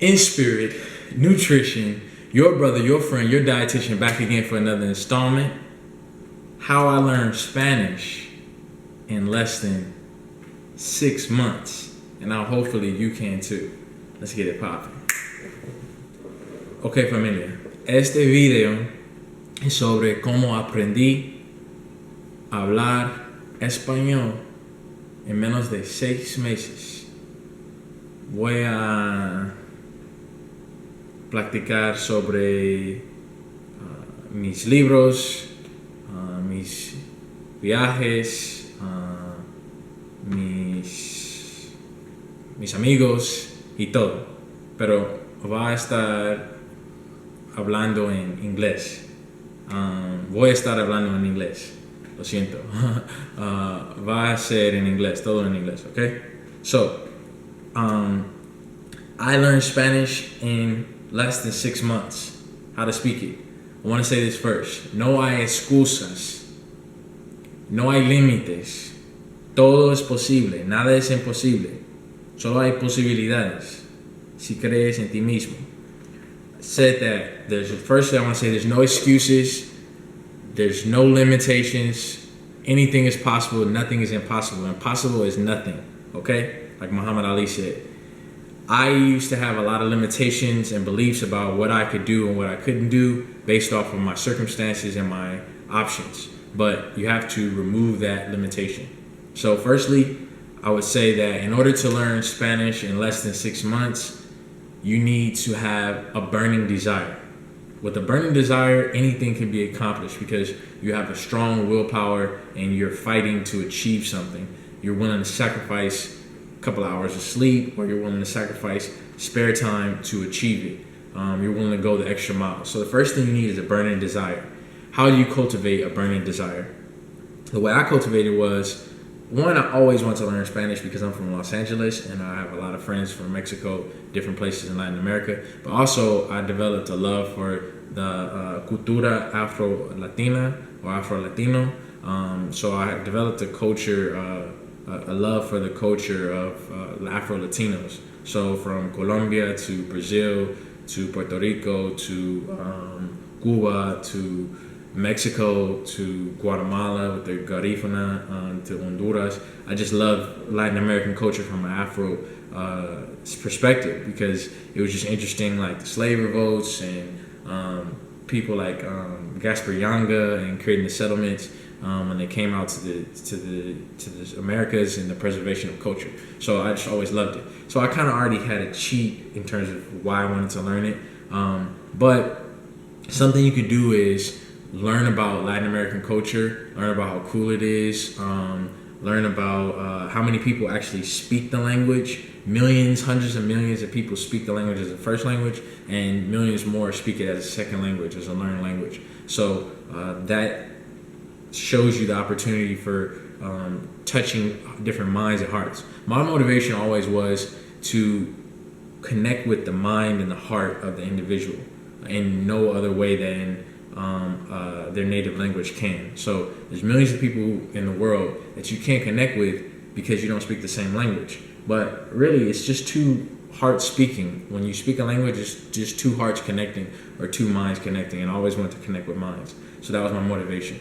in spirit, nutrition, your brother, your friend, your dietitian, back again for another installment. How I learned Spanish in less than 6 months. And now hopefully you can too. Let's get it popping. Ok, familia. Este video es sobre cómo aprendí a hablar español en menos de 6 meses. Voy a platicar sobre mis libros, mis viajes, mis amigos y todo. Pero va a estar hablando en inglés. Voy a estar hablando en inglés. Lo siento. Va a ser en inglés, todo en inglés, okay? So, I learned Spanish in less than 6 months. How to speak it. I want to say this first. No hay excusas. No hay límites. Todo es posible. Nada es imposible. Solo hay posibilidades. Si crees en ti mismo. Said that firstly I want to say there's no excuses. There's no limitations. Anything is possible. Nothing is impossible. Impossible is nothing. Okay? Like Muhammad Ali said. I used to have a lot of limitations and beliefs about what I could do and what I couldn't do based off of my circumstances and my options. But you have to remove that limitation. So firstly, I would say that in order to learn Spanish in less than 6 months, you need to have a burning desire. With a burning desire, anything can be accomplished because you have a strong willpower and you're fighting to achieve something. You're willing to sacrifice a couple hours of sleep, or you're willing to sacrifice spare time to achieve it. You're willing to go the extra mile. So the first thing you need is a burning desire. How do you cultivate a burning desire? The way I cultivated was, one, I always wanted to learn Spanish because I'm from Los Angeles and I have a lot of friends from Mexico, different places in Latin America. But also I developed a love for the cultura Afro-Latina or Afro-Latino. So I developed a culture, a love for the culture of Afro-Latinos. So from Colombia to Brazil to Puerto Rico to Cuba to Mexico to Guatemala with the Garifuna to Honduras. I just love Latin American culture from an Afro perspective because it was just interesting, like the slave revolts and people like Gaspar Yanga and creating the settlements when they came out to the Americas and the preservation of culture. So I just always loved it. So I kind of already had a cheat in terms of why I wanted to learn it. But something you could do is learn about Latin American culture, learn about how cool it is, learn about how many people actually speak the language. Millions, hundreds of millions of people speak the language as a first language, and millions more speak it as a second language, as a learned language. So that shows you the opportunity for touching different minds and hearts. My motivation always was to connect with the mind and the heart of the individual in no other way than their native language can. So there's millions of people in the world that you can't connect with because you don't speak the same language. But really, it's just two hearts speaking. When you speak a language, it's just two hearts connecting or two minds connecting, and I always wanted to connect with minds. So that was my motivation.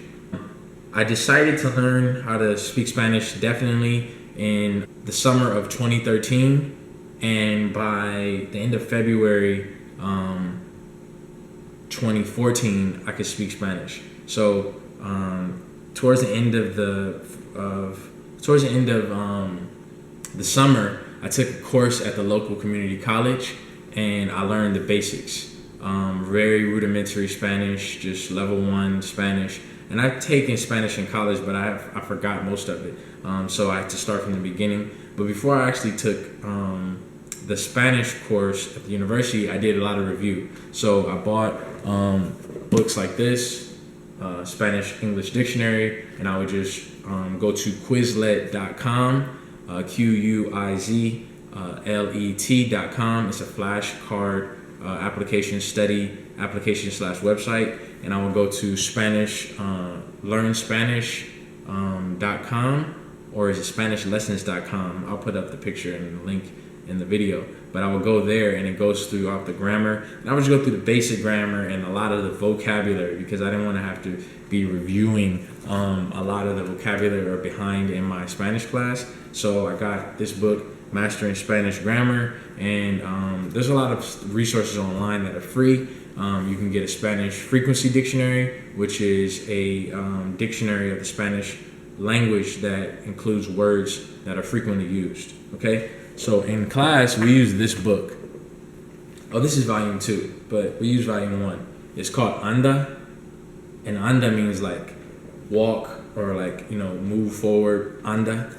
I decided to learn how to speak Spanish definitely in the summer of 2013, and by the end of February 2014, I could speak Spanish. So towards the end of the summer, I took a course at the local community college, and I learned the basics. Very rudimentary Spanish, just level 1 Spanish. And I've taken Spanish in college, but I forgot most of it. So I had to start from the beginning. But before I actually took the Spanish course at the university, I did a lot of review. So I bought books like this, Spanish English Dictionary, and I would just go to Quizlet.com, Quizlet.com. It's a flashcard application study application / website, and I will go to Spanish learnspanish.com, or is it SpanishLessons.com? I'll put up the picture and the link in the video. but I would go there and it goes throughout the grammar. And I would just go through the basic grammar and a lot of the vocabulary because I didn't want to have to be reviewing a lot of the vocabulary or behind in my Spanish class. So I got this book, Mastering Spanish Grammar, and there's a lot of resources online that are free. You can get a Spanish frequency dictionary, which is a dictionary of the Spanish language that includes words that are frequently used. Okay, so in class we use this book. Oh, this is volume 2, but we use volume 1. It's called Anda, and Anda means like walk or like, you know, move forward. Anda,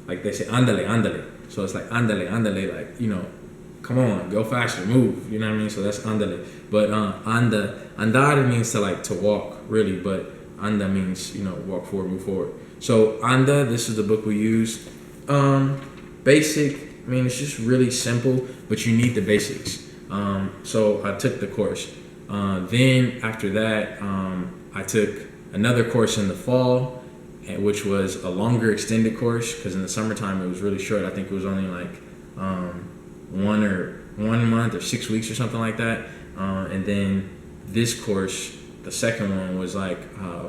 like they say, andale, andale. So it's like andale, andale, like, you know, come on, go faster, move. You know what I mean? So that's andale. But anda, andar means to walk, really. But anda means, you know, walk forward, move forward. So anda, this is the book we use. Basic, I mean, it's just really simple, but you need the basics. So I took the course. Then after that, I took another course in the fall, which was a longer extended course, because in the summertime it was really short. I think it was only like 1 month or 6 weeks or something like that. And then this course, the second one, was like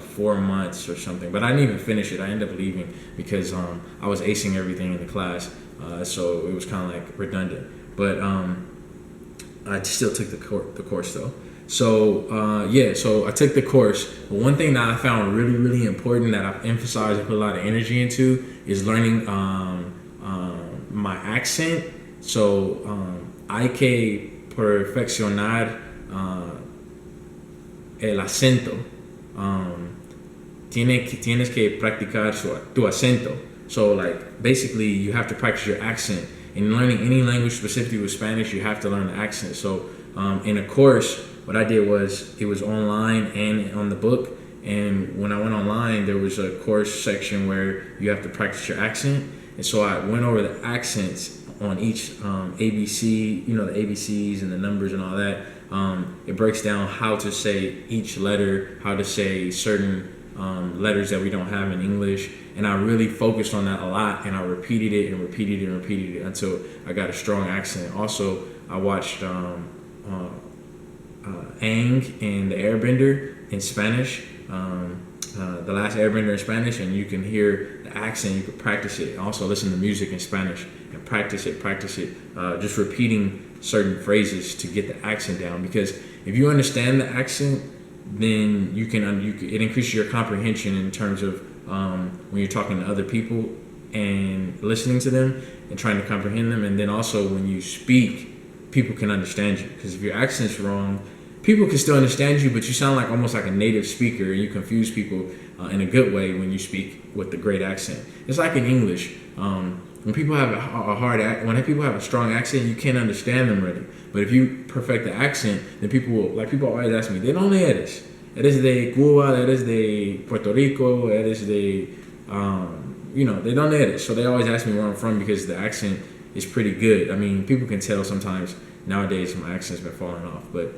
4 months or something. But I didn't even finish it. I ended up leaving because I was acing everything in the class. So it was kind of like redundant. But I still took the course though. So so I took the course. But one thing that I found really, really important that I've emphasized and put a lot of energy into is learning my accent. So hay que perfeccionar el acento. Tienes que practicar tu acento. So like basically you have to practice your accent. In learning any language, specifically with Spanish, you have to learn the accent. So in a course, what I did was it was online and on the book. And when I went online, there was a course section where you have to practice your accent. And so I went over the accents on each ABC, you know, the ABCs and the numbers and all that. It breaks down how to say each letter, how to say certain letters that we don't have in English. And I really focused on that a lot, and I repeated it and repeated it and repeated it until I got a strong accent. Also, I watched Aang and the Airbender in Spanish, the last Airbender in Spanish, and you can hear the accent, you can practice it. Also listen to music in Spanish and practice it, just repeating certain phrases to get the accent down. Because if you understand the accent, then you can it increases your comprehension in terms of when you're talking to other people and listening to them and trying to comprehend them. And then also when you speak, people can understand you. Because if your accent's wrong, people can still understand you, but you sound like almost like a native speaker, and you confuse people in a good way when you speak with the great accent. It's like in English. When people have when people have a strong accent, you can't understand them really. But if you perfect the accent, then people always ask me, ¿de dónde eres? ¿Eres de Cuba? ¿Eres de Puerto Rico? ¿Eres de, ¿de dónde eres? So they always ask me where I'm from because the accent is pretty good. I mean, people can tell sometimes nowadays my accent's been falling off, but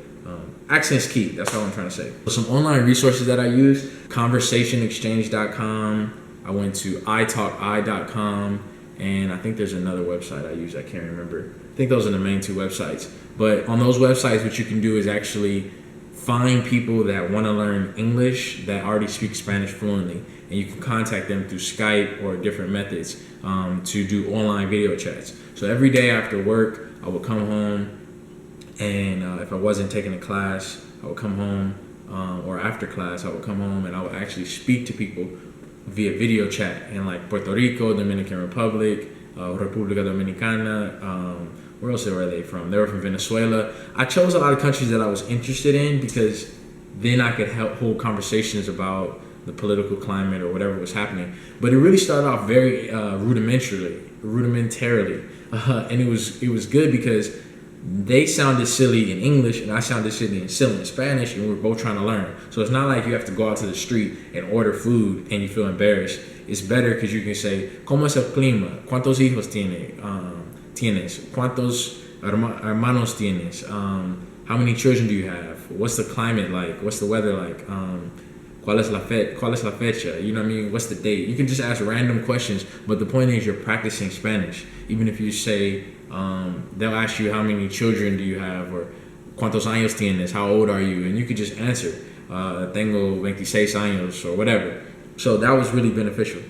accent's key. That's all I'm trying to say. Some online resources that I use: conversationexchange.com. I went to italki.com, and I think there's another website I use. I can't remember. I think those are the main 2 websites. But on those websites, what you can do is actually find people that want to learn English that already speak Spanish fluently, and you can contact them through Skype or different methods to do online video chats. So every day after work, I would come home, and if I wasn't taking a class, I would come home, or after class, I would come home and I would actually speak to people via video chat in like Puerto Rico, Dominican Republic, República Dominicana. Where else were they from? They were from Venezuela. I chose a lot of countries that I was interested in because then I could hold conversations about the political climate or whatever was happening. But it really started off very rudimentarily, and it was good because they sounded silly in English and I sounded silly in Spanish, and we were both trying to learn. So it's not like you have to go out to the street and order food and you feel embarrassed. It's better because you can say, ¿Cómo es el clima? ¿Cuántos hijos tienes? ¿Cuántos hermanos tienes? How many children do you have? What's the climate like? What's the weather like? ¿Cuál es la fecha? You know what I mean? What's the date? You can just ask random questions, but the point is you're practicing Spanish. Even if you say, They'll ask you how many children do you have, or cuántos años tienes, how old are you, and you could just answer, tengo 26 años or whatever. So that was really beneficial.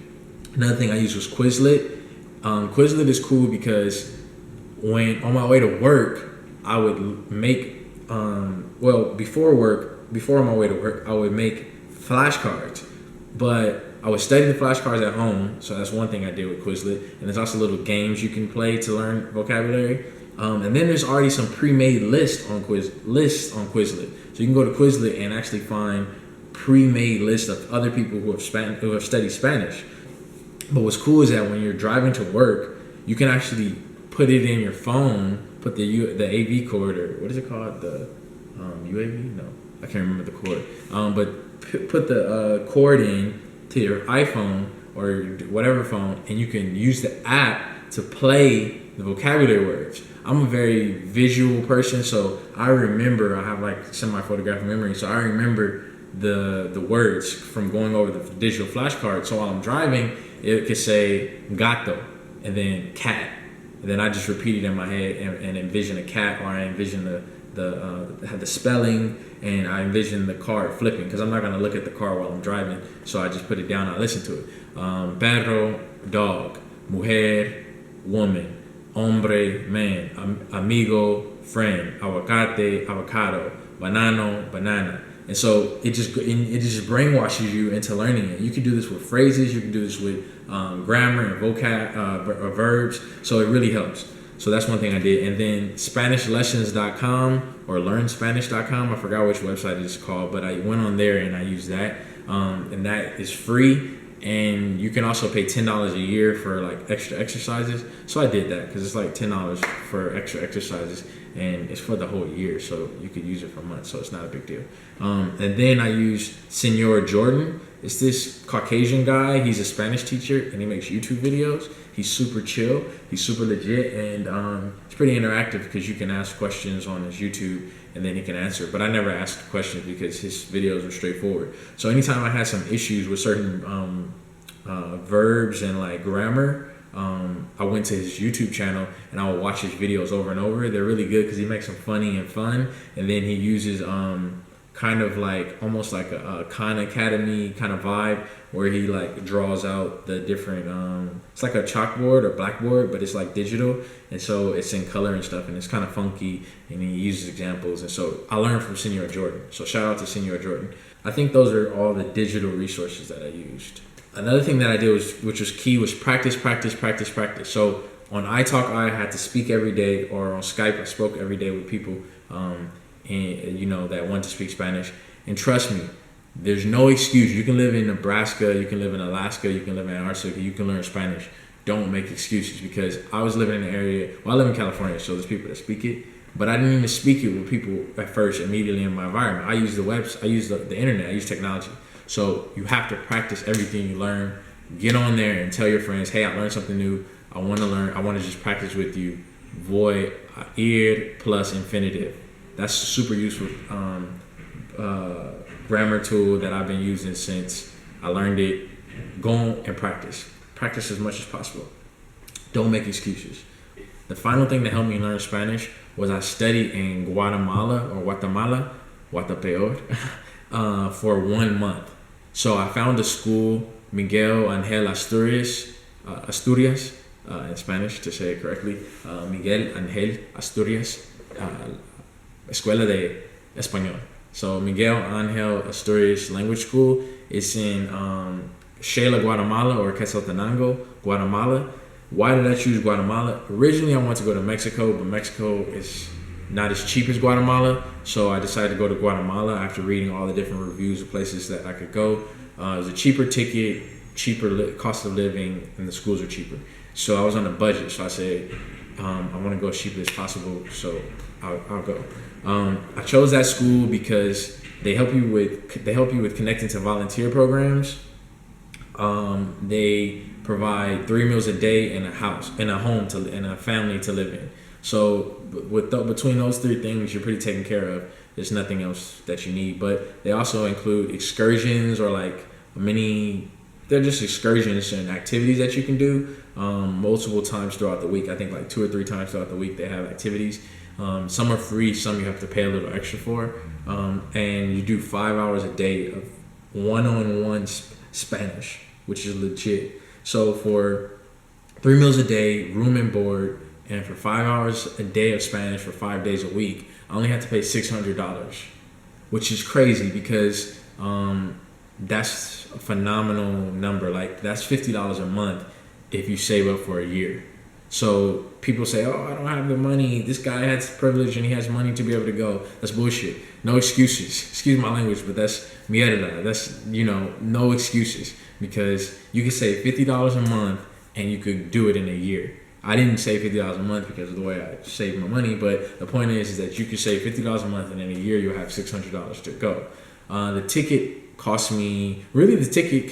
Another thing I used was Quizlet. Quizlet is cool because when on my way to work, I would make before on my way to work, I would make flashcards, but I would study the flashcards at home. So that's one thing I did with Quizlet. And there's also little games you can play to learn vocabulary. And then there's already some pre-made lists on Quizlet. So you can go to Quizlet and actually find pre-made lists of other people who have studied Spanish. But what's cool is that when you're driving to work, you can actually put it in your phone, put the AV cord, or what is it called? The UAV? No, I can't remember the cord. But put the cord in to your iPhone or whatever phone, and you can use the app to play the vocabulary words. I'm a very visual person, so I have like semi-photographic memory, so I remember the words from going over the digital flashcard. So while I'm driving, it could say gato and then cat, and then I just repeat it in my head and envision a cat, or I envision the spelling, and I envision the card flipping, because I'm not going to look at the car while I'm driving, so I just put it down and I listen to it. Perro, dog. Mujer, woman. Hombre, man. Amigo, friend. Aguacate, avocado. Banano, banana. And so it just brainwashes you into learning it. You can do this with phrases, you can do this with grammar and verbs, so it really helps. So that's one thing I did. And then SpanishLessons.com or LearnSpanish.com, I forgot which website it's called, but I went on there and I used that. And that is free. And you can also pay $10 a year for like extra exercises. So I did that because it's like $10 for extra exercises, and it's for the whole year. So you could use it for months, so it's not a big deal. And then I used Senor Jordan. It's this Caucasian guy. He's a Spanish teacher, and he makes YouTube videos. He's super chill. He's super legit, and it's pretty interactive because you can ask questions on his YouTube, and then he can answer. But I never asked questions because his videos were straightforward. So anytime I had some issues with certain verbs and like grammar, I went to his YouTube channel and I would watch his videos over and over. They're really good because he makes them funny and fun, and then he uses kind of like almost like a Khan Academy kind of vibe, where he like draws out the different it's like a chalkboard or blackboard, but it's like digital, and so it's in color and stuff, and it's kind of funky, and he uses examples. And so I learned from Senor Jordan, so shout out to Senor Jordan. I think those are all the digital resources that I used. Another thing that I did which was key, was practice. So on iTalk, I had to speak every day, or on Skype I spoke every day with people and that want to speak Spanish. And trust me, there's no excuse. You can live in Nebraska, you can live in Alaska, you can live in Antarctica, you can learn Spanish. Don't make excuses, because I was living in an area, I live in California, so there's people that speak it, but I didn't even speak it with people at first immediately in my environment. I use the internet, I use technology. So you have to practice everything you learn. Get on there and tell your friends, hey, I learned something new. I want to learn. I want to just practice with you. Voy a ir plus infinitive. That's a super useful grammar tool that I've been using since I learned it. Go and practice. Practice as much as possible. Don't make excuses. The final thing that helped me learn Spanish was I studied in Guatemala, Guatapeor, for 1 month. So I found a school, Miguel Angel Asturias, in Spanish to say it correctly, Miguel Angel Asturias, Escuela de Español. So Miguel Angel Asturias Language School is in Shela, Guatemala, or Quetzaltenango, Guatemala. Why did I choose Guatemala? Originally I wanted to go to Mexico, but Mexico is not as cheap as Guatemala, so I decided to go to Guatemala after reading all the different reviews of places that I could go. It was a cheaper ticket, cheaper cost of living, and the schools are cheaper. So I was on a budget, so I said, I want to go as cheaply as possible, so I'll go. I chose that school because they help you with connecting to volunteer programs. They provide 3 meals a day and a family to live in. So between those 3 things, you're pretty taken care of. There's nothing else that you need. But they also include excursions, or like mini they're just excursions and activities that you can do multiple times throughout the week. I think like 2 or 3 times throughout the week they have activities. Some are free, some you have to pay a little extra for. And you do 5 hours a day of one-on-one Spanish, which is legit. So for 3 meals a day, room and board, and for 5 hours a day of Spanish for 5 days a week, I only have to pay $600, which is crazy because that's a phenomenal number. Like that's $50 a month if you save up for a year. So people say, oh, I don't have the money. This guy has privilege and he has money to be able to go. That's bullshit. No excuses. Excuse my language, but that's mierda. That's, no excuses, because you can save $50 a month and you could do it in a year. I didn't save $50 a month because of the way I saved my money, but the point is that you could save $50 a month and in a year you'll have $600 to go. The ticket cost me, really the ticket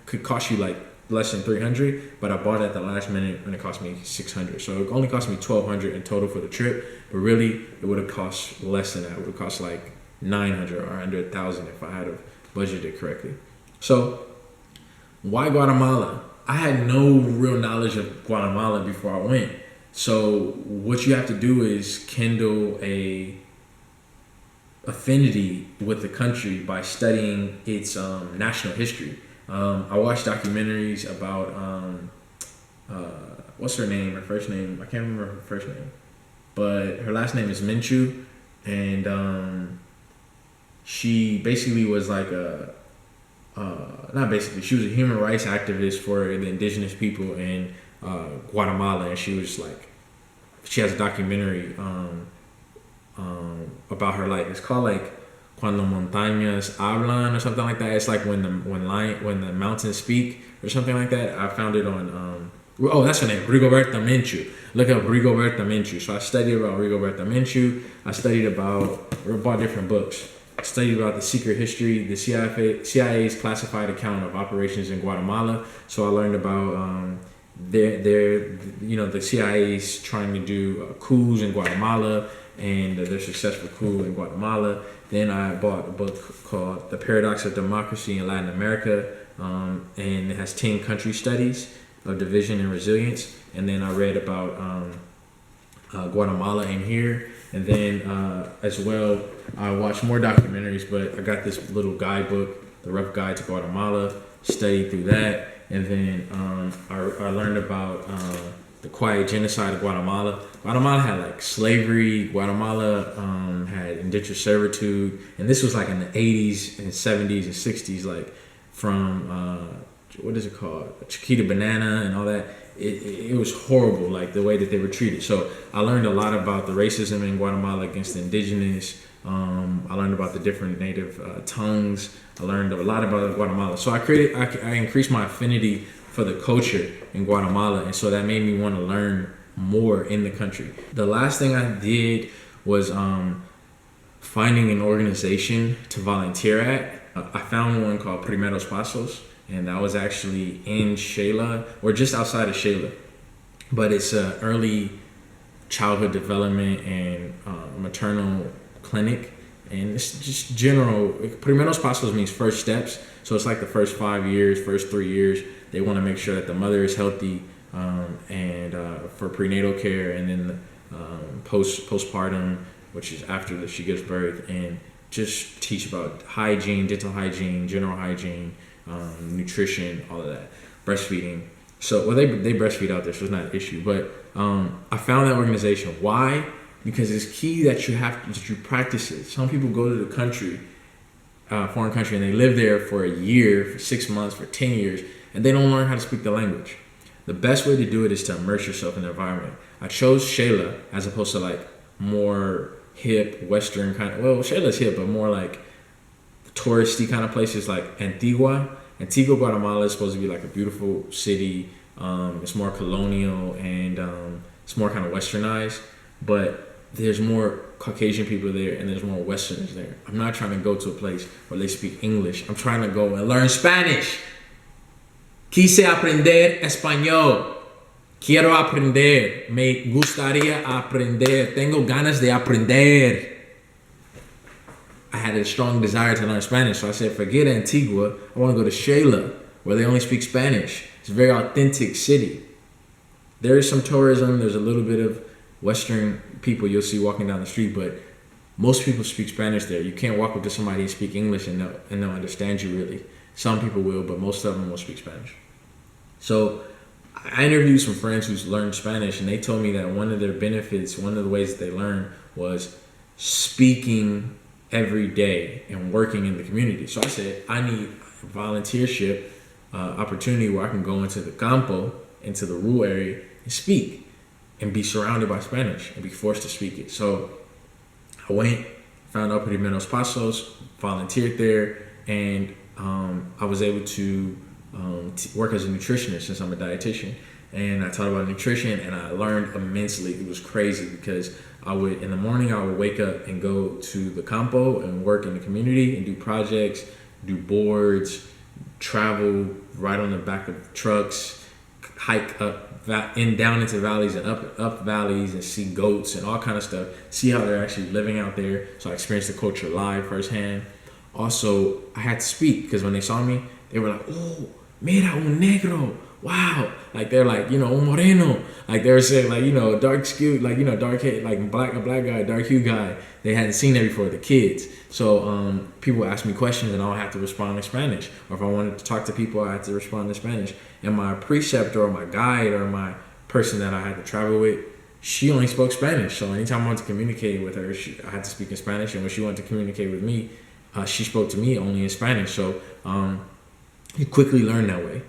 could cost you like less than $300, but I bought it at the last minute and it cost me $600. So it only cost me $1,200 in total for the trip, but really it would have cost less than that. It would have cost like $900 or under $1,000 if I had budgeted it correctly. So why Guatemala? I had no real knowledge of Guatemala before I went. So what you have to do is kindle a affinity with the country by studying its national history. I watched documentaries about what's her name? Her first name, I can't remember her first name, but her last name is Minchu, and she basically was like she was a human rights activist for the indigenous people in Guatemala, and she has a documentary about her life. It's called like Cuando Montañas Hablan or something like that. It's like when the mountains speak or something like that. I found it on that's her name, Rigoberta Menchú. Look up Rigoberta Menchú. So I studied about Rigoberta Menchú. I studied about different books. I studied about the secret history, the CIA's classified account of operations in Guatemala. So I learned about the CIA's trying to do coups in Guatemala and their successful coup in Guatemala. Then I bought a book called The Paradox of Democracy in Latin America, and it has 10 country studies of division and resilience. And then I read about Guatemala in here. And then as well, I watched more documentaries, but I got this little guidebook, The Rough Guide to Guatemala, studied through that. And then I learned about the quiet genocide of Guatemala. Guatemala had like slavery. Guatemala had indentured servitude, and this was like in the 80s and 70s and 60s, like from what is it called, Chiquita Banana and all that. It was horrible, like the way that they were treated. So I learned a lot about the racism in Guatemala against the indigenous. I learned about the different native tongues. I learned a lot about Guatemala. So I increased my affinity for the culture in Guatemala, and so that made me want to learn more in the country. The last thing I did was finding an organization to volunteer at. I found one called Primeros Pasos, and that was actually in Shela, or just outside of Shela. But it's an early childhood development and maternal clinic, and it's just general. Primeros Pasos means first steps, so it's like the first 5 years, first 3 years. They want to make sure that the mother is healthy, and for prenatal care, and then postpartum, which is after she gives birth, and just teach about hygiene, dental hygiene, general hygiene, nutrition, all of that, breastfeeding. So, well, they breastfeed out there, so it's not an issue. But I found that organization. Why? Because it's key that you practice it. Some people go to the country, foreign country, and they live there for a year, for 6 months, for 10 years, and they don't learn how to speak the language. The best way to do it is to immerse yourself in the environment. I chose Shela as opposed to like more hip, Western kind of, well, Shela's hip, but more like touristy kind of places like Antigua, Guatemala is supposed to be like a beautiful city. It's more colonial and it's more kind of westernized, but there's more Caucasian people there and there's more Westerners there. I'm not trying to go to a place where they speak English. I'm trying to go and learn Spanish. Quise aprender español. Quiero aprender. Me gustaría aprender. Tengo ganas de aprender. I had a strong desire to learn Spanish, so I said, forget Antigua. I want to go to Shela. where they only speak Spanish. It's a very authentic city. There is some tourism. There's a little bit of Western people you'll see walking down the street, but most people speak Spanish there. You can't walk up to somebody and speak English and they'll understand you really. Some people will, but most of them will speak Spanish. So I interviewed some friends who's learned Spanish, and they told me that one of their benefits, one of the ways that they learned was speaking every day and working in the community. So I said, I need a volunteership opportunity where I can go into the campo, into the rural area, and speak and be surrounded by Spanish and be forced to speak it. So I went, found out Primeros Pasos, volunteered there, and I was able to work as a nutritionist since I'm a dietitian. And I taught about nutrition, and I learned immensely. It was crazy because in the morning, I would wake up and go to the campo and work in the community and do projects, do boards, travel right on the back of trucks, hike up and down into valleys and up valleys and see goats and all kind of stuff, see how they're actually living out there. So I experienced the culture live firsthand. Also, I had to speak because when they saw me, they were like, oh, mira, un negro. Wow. Like, they're like, un moreno. Like, they were saying, like, dark skin, like, dark head, like a black guy, dark hue guy. They hadn't seen that before, the kids. So people ask me questions and I'll have to respond in Spanish. Or if I wanted to talk to people, I had to respond in Spanish. And my preceptor or my guide or my person that I had to travel with, she only spoke Spanish. So anytime I wanted to communicate with her, I had to speak in Spanish. And when she wanted to communicate with me, she spoke to me only in Spanish. So you quickly learn that way.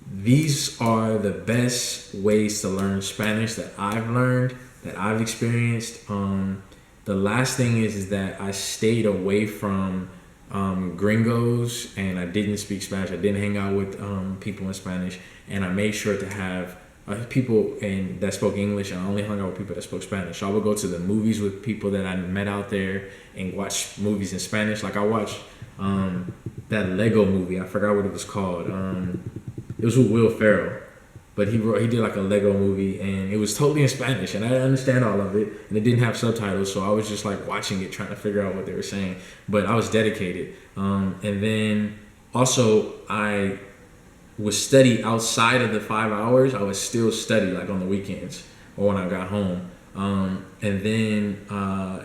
These are the best ways to learn Spanish that I've learned, that I've experienced. The last thing is that I stayed away from gringos, and I didn't speak Spanish. I didn't hang out with people in Spanish, and I made sure to have people that spoke English, and I only hung out with people that spoke Spanish. So I would go to the movies with people that I met out there and watch movies in Spanish. Like I watched that Lego movie. I forgot what it was called. It was with Will Ferrell, but he did like a Lego movie, and it was totally in Spanish, and I didn't understand all of it, and it didn't have subtitles, so I was just like watching it, trying to figure out what they were saying. But I was dedicated, and then also I would study outside of the 5 hours. I would still study like on the weekends or when I got home. And then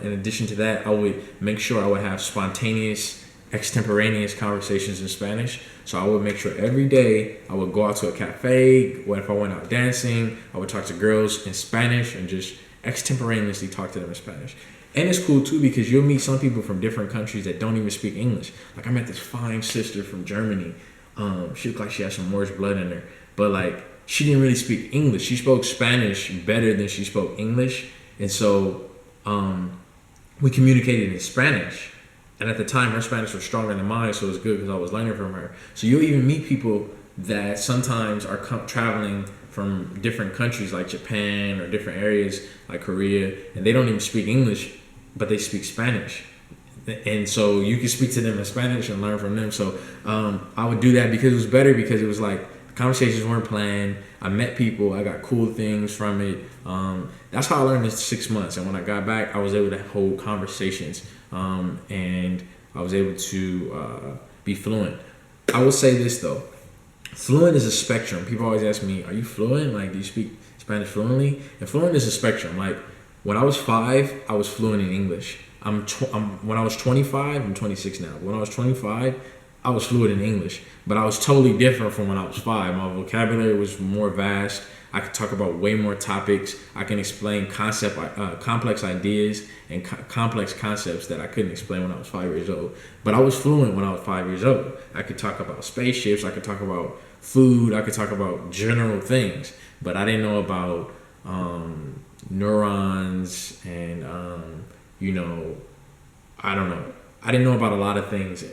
in addition to that, I would make sure I would have spontaneous, extemporaneous conversations in Spanish. So I would make sure every day I would go out to a cafe. What if I went out dancing? I would talk to girls in Spanish and just extemporaneously talk to them in Spanish. And it's cool too because you'll meet some people from different countries that don't even speak English. Like I met this fine sister from Germany. She looked like she had some Moorish blood in her, but like she didn't really speak English. She spoke Spanish better than she spoke English, and so we communicated in Spanish. And at the time, her Spanish was stronger than mine, so it was good because I was learning from her. So you'll even meet people that sometimes are traveling from different countries like Japan or different areas like Korea, and they don't even speak English, but they speak Spanish. And so you can speak to them in Spanish and learn from them. So I would do that because it was better, because it was like conversations weren't planned. I met people. I got cool things from it. That's how I learned in 6 months. And when I got back, I was able to hold conversations. And I was able to be fluent. I will say this though. Fluent is a spectrum. People always ask me, are you fluent? Like, do you speak Spanish fluently? And fluent is a spectrum. Like, when I was 5, I was fluent in English. When I was 25, I'm 26 now. When I was 25, I was fluent in English, but I was totally different from when I was 5. My vocabulary was more vast. I could talk about way more topics. I can explain complex ideas and complex concepts that I couldn't explain when I was 5 years old. But I was fluent when I was 5 years old. I could talk about spaceships. I could talk about food. I could talk about general things, but I didn't know about neurons and I don't know. I didn't know about a lot of things,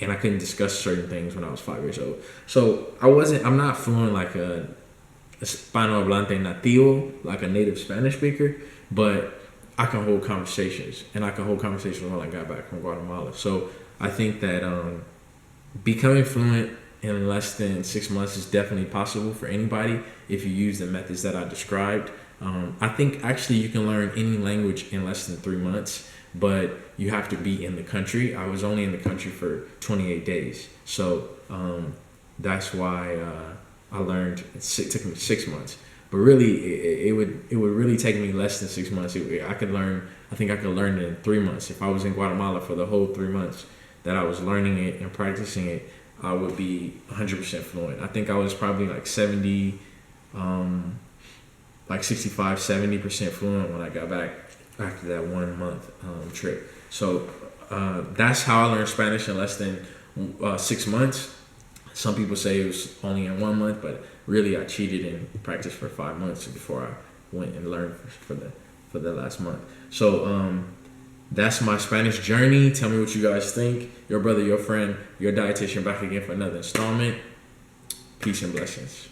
and I couldn't discuss certain things when I was 5 years old. So I'm not fluent like a Hispanohablante nativo, like a native Spanish speaker, but I can hold conversations, and I can hold conversations when I got back from Guatemala. So I think that becoming fluent in less than 6 months is definitely possible for anybody if you use the methods that I described. I think actually you can learn any language in less than 3 months, but you have to be in the country. I was only in the country for 28 days. So that's why I learned. It took me 6 months, but really, it would really take me less than 6 months. I could learn. I think I could learn it in 3 months. If I was in Guatemala for the whole 3 months that I was learning it and practicing it, I would be 100% fluent. I think I was probably like 70, like 65, 70% fluent when I got back after that 1 month trip. So that's how I learned Spanish in less than 6 months. Some people say it was only in 1 month, but really I cheated and practiced for 5 months before I went and learned for the last month. So that's my Spanish journey. Tell me what you guys think. Your brother, your friend, your dietitian, back again for another installment. Peace and blessings.